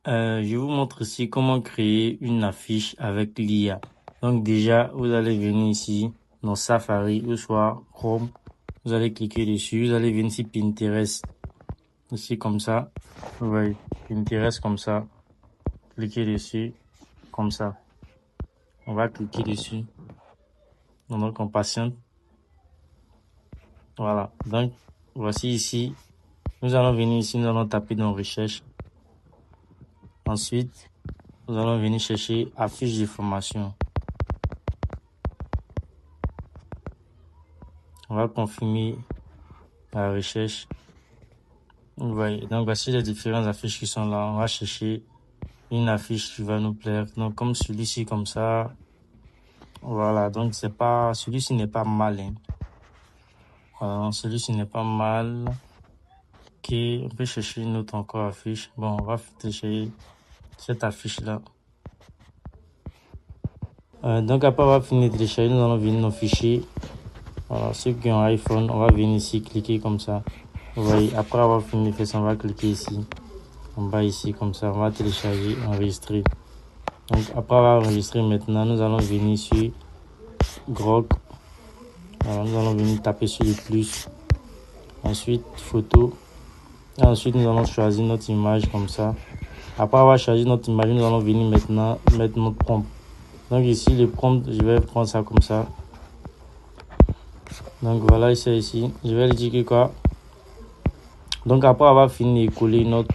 Je vous montre ici comment créer une affiche avec l'IA. Donc déjà, vous allez venir ici dans Safari ou soit Chrome. Vous allez cliquer dessus. Vous allez venir ici Pinterest. Ici comme ça. Vous voyez, Pinterest comme ça. Cliquez dessus comme ça. On va cliquer dessus. Donc on patiente. Voilà. Donc voici ici. Nous allons venir ici. Nous allons taper dans recherche. Ensuite, nous allons venir chercher affiche de formation. On va confirmer la recherche. Vous voyez, donc voici les différentes affiches qui sont là. On va chercher une affiche qui va nous plaire. Donc comme celui-ci comme ça. Voilà, donc celui-ci n'est pas mal. Hein. Voilà, celui-ci n'est pas mal. Ok, on peut chercher une autre encore affiche. Bon, on va chercher cette affiche-là. Donc après avoir fini de télécharger, nous allons venir nos fichiers. Voilà, ceux qui ont iPhone, on va venir ici, cliquer comme ça. Vous voyez, après avoir fini de faire ça, on va cliquer ici. En bas ici, comme ça, on va télécharger, enregistrer. Donc après avoir enregistré maintenant, nous allons venir sur Grok. Alors, nous allons venir taper sur le plus. Ensuite, photo. Et ensuite, nous allons choisir notre image comme ça. Après avoir choisi notre image, nous allons venir maintenant mettre notre prompt. Donc ici, le prompt, je vais prendre ça comme ça. Donc voilà, c'est ici. Je vais lui dire que quoi. Donc après avoir fini de coller notre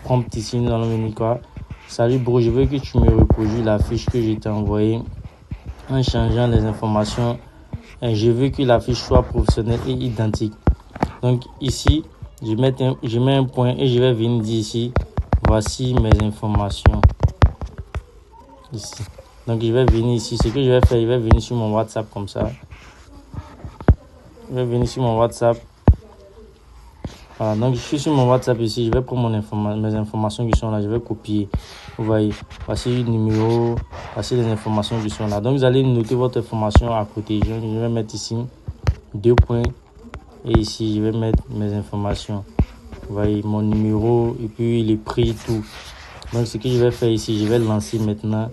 prompt ici, nous allons venir quoi. Salut bro, je veux que tu me reproduis la fiche que je t'ai envoyée en changeant les informations. Et je veux que la fiche soit professionnelle et identique. Donc ici, je mets un point et je vais venir dire ici, voici mes informations. Ici. Donc je vais venir ici. Ce que je vais faire, je vais venir sur mon WhatsApp comme ça. Je vais venir sur mon WhatsApp. Voilà, donc je suis sur mon WhatsApp ici. Je vais prendre mes informations qui sont là. Je vais copier. Vous voyez, voici le numéro. Voici les informations qui sont là. Donc vous allez noter votre information à côté. Je vais mettre ici 2 points. Et ici, je vais mettre mes informations. Vous voyez, mon numéro et puis le prix, tout. Donc ce que je vais faire ici, je vais lancer maintenant.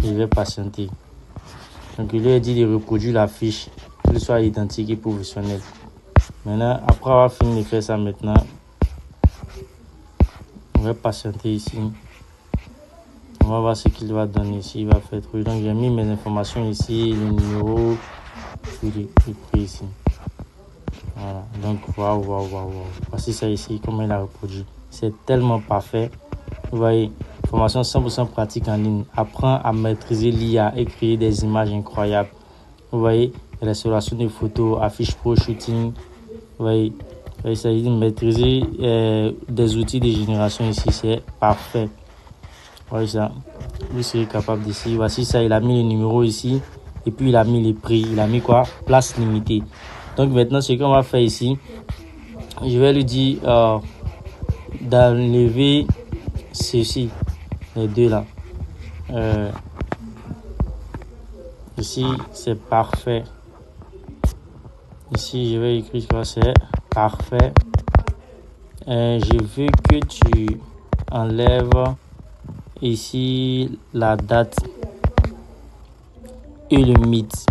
Et je vais patienter. Donc il lui a dit de reproduire la fiche. Qu'elle soit identique et professionnelle. Maintenant, après avoir fini de faire ça maintenant, on va patienter ici. On va voir ce qu'il va donner ici. Il va faire truc. Donc j'ai mis mes informations ici, le numéro, puis le prix ici. Voilà. Donc waouh. Voici ça ici, comment il a reproduit. C'est tellement parfait. Vous voyez, formation 100% pratique en ligne. Apprends à maîtriser l'IA et créer des images incroyables. Vous voyez, restauration de photos, affiches pro, shooting. Vous voyez, il s'agit de maîtriser des outils de génération ici. C'est parfait. Vous voyez ça. Vous serez capable d'ici. Voici ça, il a mis le numéro ici. Et puis il a mis les prix. Il a mis quoi? Place limitée. Donc maintenant, ce qu'on va faire ici, je vais lui dire d'enlever ceci, les deux là. Ici, c'est parfait. Ici, je vais écrire quoi, c'est parfait. Je veux que tu enlèves ici la date et le mythe.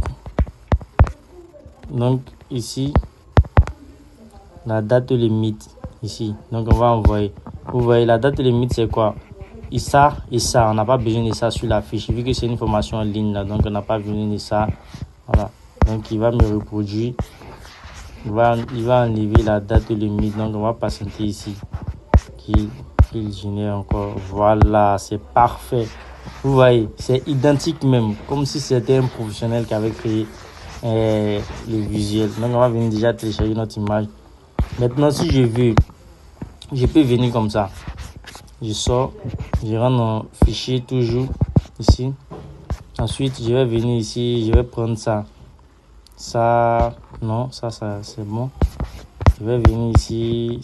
Donc ici, la date et le mythe. Ici, donc on va envoyer. Vous voyez, la date et le mythe, c'est quoi? Et ça, on n'a pas besoin de ça sur la fiche. Vu que c'est une formation en ligne, là, donc on n'a pas besoin de ça. Voilà. Donc il va me reproduire. Il va enlever la date et le mythe. Donc on va patienter ici. Qu'il génère encore. Voilà, c'est parfait. Vous voyez, c'est identique même. Comme si c'était un professionnel qui avait créé le visuel. Donc on va venir déjà télécharger notre image. Maintenant, si je veux, je peux venir comme ça. Je sors, je rentre dans fichier toujours ici. Ensuite, je vais venir ici, je vais prendre ça. Ça, non, ça c'est bon. Je vais venir ici.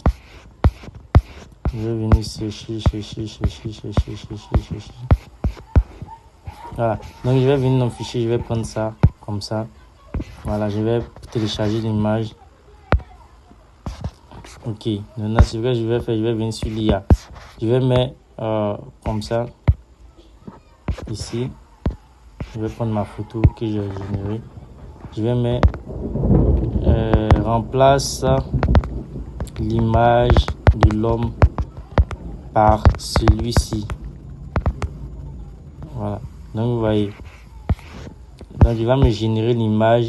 Je vais venir chercher. Voilà. Donc, je vais venir dans le fichier, je vais prendre ça comme ça. Voilà, je vais télécharger l'image. Ok. Maintenant, ce que je vais faire, je vais venir sur l'IA. Je vais mettre comme ça. Ici, je vais prendre ma photo que j'ai générée. Je vais mettre remplace l'image de l'homme par celui-ci. Voilà. Donc vous voyez. Donc il va me générer l'image,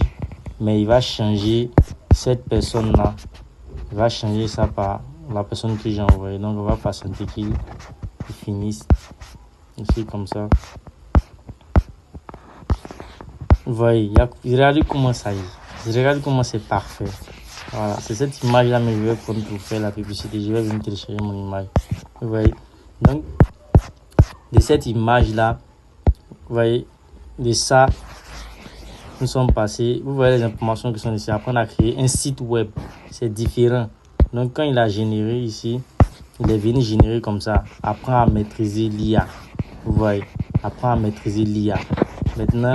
mais il va changer cette personne-là. Il va changer ça par la personne que j'ai envoyée. Donc on va patienter qu'il finisse. Ici comme ça. Vous voyez, regardez comment ça y est. Regardez comment c'est parfait. Voilà, c'est cette image-là, mais je vais prendre pour faire la publicité. Je vais venir télécharger mon image. Vous voyez. Donc, de cette image-là, vous voyez, de ça, nous sommes passés. Vous voyez les informations qui sont ici. Après, on a créé un site web. C'est différent. Donc, quand il a généré ici, il est venu générer comme ça. Apprends à maîtriser l'IA. Vous voyez, apprends à maîtriser l'IA. Maintenant,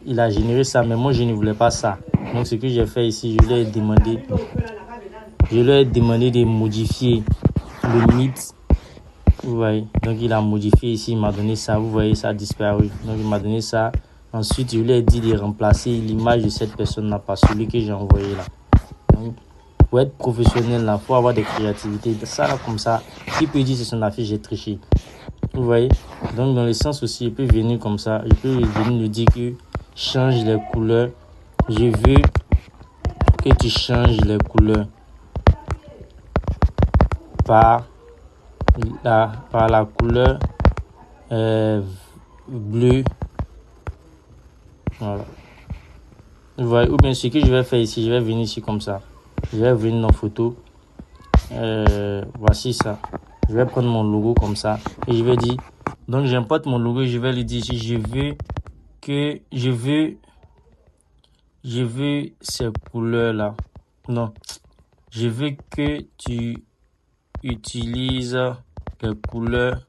il a généré ça, mais moi, je ne voulais pas ça. Donc, ce que j'ai fait ici, je lui ai demandé de modifier le mythe. Vous voyez, donc il a modifié ici, il m'a donné ça. Vous voyez, ça a disparu. Donc, il m'a donné ça. Ensuite, je lui ai dit de remplacer l'image de cette personne-là par celui que j'ai envoyé là. Donc, pour être professionnel, il faut avoir des créativités. Ça, là, comme ça, qui peut dire que c'est son affiche, j'ai triché. Vous voyez, donc dans le sens aussi, il peut venir comme ça. Il peut venir nous dire que change les couleurs. Je veux que tu changes les couleurs par la couleur bleue. Voilà. Vous voyez, ou bien ce que je vais faire ici, je vais venir ici comme ça. Je vais venir dans photo. Voici ça. Je vais prendre mon logo comme ça et je vais dire. Donc j'importe mon logo. Je vais lui dire ici, je veux ces couleurs là. Non, je veux que tu utilises les couleurs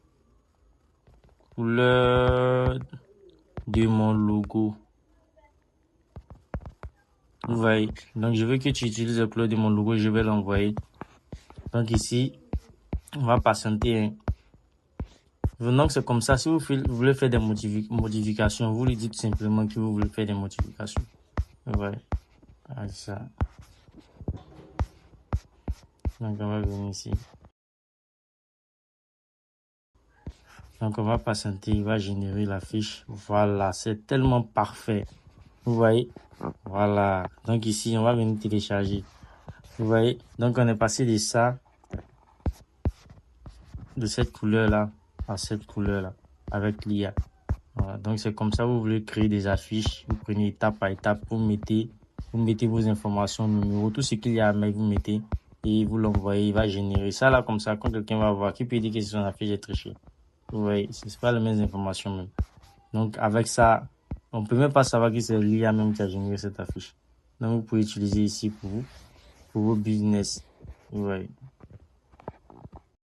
de mon logo. Vous voyez. Donc je veux que tu utilises les couleurs de mon logo. Je vais l'envoyer. Donc ici, on va patienter. Hein. Donc c'est comme ça. Si vous voulez faire des modifications, vous lui dites simplement que vous voulez faire des modifications. Vous voyez. Ah, ça. Donc on va venir ici. Donc on va patienter, il va générer la fiche. Voilà, c'est tellement parfait. Vous voyez? Voilà. Donc ici, on va venir télécharger. Vous voyez? Donc on est passé de ça, de cette couleur-là, à cette couleur-là, avec l'IA. Voilà. Donc c'est comme ça, vous voulez créer des affiches. Vous prenez étape par étape, vous mettez vos informations, numéros, tout ce qu'il y a à mettre, vous mettez et vous l'envoyez, il va générer ça là comme ça. Quand quelqu'un va voir, qui peut dire que c'est son affiche est triché. Vous voyez, c'est pas les mêmes informations même. Donc avec ça, on peut même pas savoir que c'est l'IA même qui a généré cette affiche. Donc vous pouvez utiliser ici pour vos business. Vous voyez.